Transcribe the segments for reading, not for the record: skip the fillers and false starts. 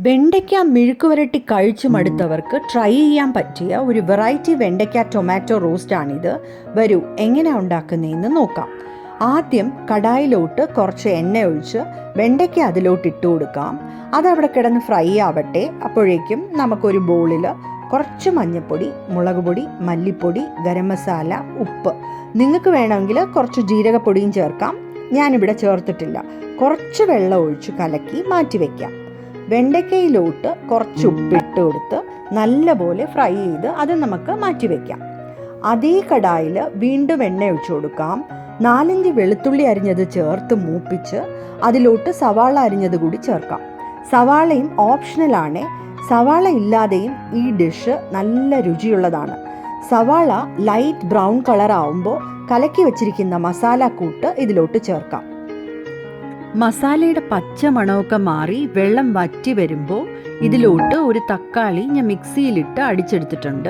വെണ്ടയ്ക്ക മെഴുക്കുവരട്ടി കഴിച്ചു മടുത്തവർക്ക് ട്രൈ ചെയ്യാൻ പറ്റിയ ഒരു വെറൈറ്റി വെണ്ടയ്ക്ക ടൊമാറ്റോ റോസ്റ്റാണിത്. വരൂ എങ്ങനെയാണ് ഉണ്ടാക്കുന്നതെന്ന് നോക്കാം. ആദ്യം കടായിലോട്ട് കുറച്ച് എണ്ണ ഒഴിച്ച് വെണ്ടയ്ക്ക അതിലോട്ട് ഇട്ട് കൊടുക്കാം. അതവിടെ കിടന്ന് ഫ്രൈ ആവട്ടെ. അപ്പോഴേക്കും നമുക്കൊരു ബോളിൽ കുറച്ച് മഞ്ഞൾപ്പൊടി, മുളക് പൊടി, മല്ലിപ്പൊടി, ഗരം മസാല, ഉപ്പ്, നിങ്ങൾക്ക് വേണമെങ്കിൽ കുറച്ച് ജീരകപ്പൊടിയും ചേർക്കാം. ഞാനിവിടെ ചേർത്തിട്ടില്ല. കുറച്ച് വെള്ളം ഒഴിച്ച് കലക്കി മാറ്റി വയ്ക്കാം. വെണ്ടയ്ക്കയിലോട്ട് കുറച്ച് ഉപ്പിട്ട് കൊടുത്ത് നല്ലപോലെ ഫ്രൈ ചെയ്ത് അത് നമുക്ക് മാറ്റി വയ്ക്കാം. അതേ കടായിൽ വീണ്ടും എണ്ണ ഒഴിച്ചു കൊടുക്കാം. 4-5 വെളുത്തുള്ളി അരിഞ്ഞത് ചേർത്ത് മൂപ്പിച്ച് അതിലോട്ട് സവാള അരിഞ്ഞത് കൂടി ചേർക്കാം. സവാളയും ഓപ്ഷണലാണ്. സവാള ഇല്ലാതെയും ഈ ഡിഷ് നല്ല രുചിയുള്ളതാണ്. സവാള ലൈറ്റ് ബ്രൗൺ കളർ ആവുമ്പോൾ കലക്കി വെച്ചിരിക്കുന്ന മസാലക്കൂട്ട് ഇതിലോട്ട് ചേർക്കാം. മസാലയുടെ പച്ച മണമൊക്കെ മാറി വെള്ളം വറ്റി വരുമ്പോൾ ഇതിലോട്ട് ഒരു തക്കാളി ഞാൻ മിക്സിയിലിട്ട് അടിച്ചെടുത്തിട്ടുണ്ട്.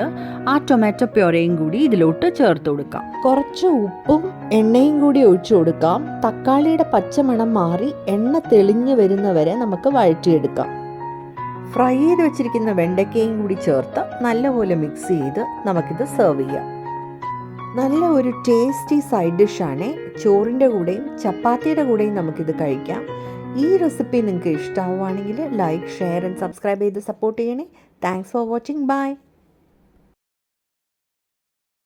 ആ ടൊമാറ്റോ പ്യൂരയും കൂടി ഇതിലോട്ട് ചേർത്ത് കൊടുക്കാം. കുറച്ച് ഉപ്പും എണ്ണയും കൂടി ഒഴിച്ചു കൊടുക്കാം. തക്കാളിയുടെ പച്ചമണം മാറി എണ്ണ തെളിഞ്ഞു വരുന്നവരെ നമുക്ക് വഴറ്റിയെടുക്കാം. ഫ്രൈ ചെയ്ത് വെച്ചിരിക്കുന്ന വെണ്ടയ്ക്കയും കൂടി ചേർത്ത് നല്ലപോലെ മിക്സ് ചെയ്ത് നമുക്കിത് സെർവ് ചെയ്യാം. നല്ല ഒരു ടേസ്റ്റി സൈഡ് ഡിഷാണ്. ചോറിൻ്റെ കൂടെയും ചപ്പാത്തിയുടെ കൂടെയും നമുക്കിത് കഴിക്കാം. ഈ റെസിപ്പി നിങ്ങൾക്ക് ഇഷ്ടമാവുകയാണെങ്കിൽ ലൈക്ക്, ഷെയർ ആൻഡ് സബ്സ്ക്രൈബ് ചെയ്ത് സപ്പോർട്ട് ചെയ്യണേ. Thanks for watching. ബൈ.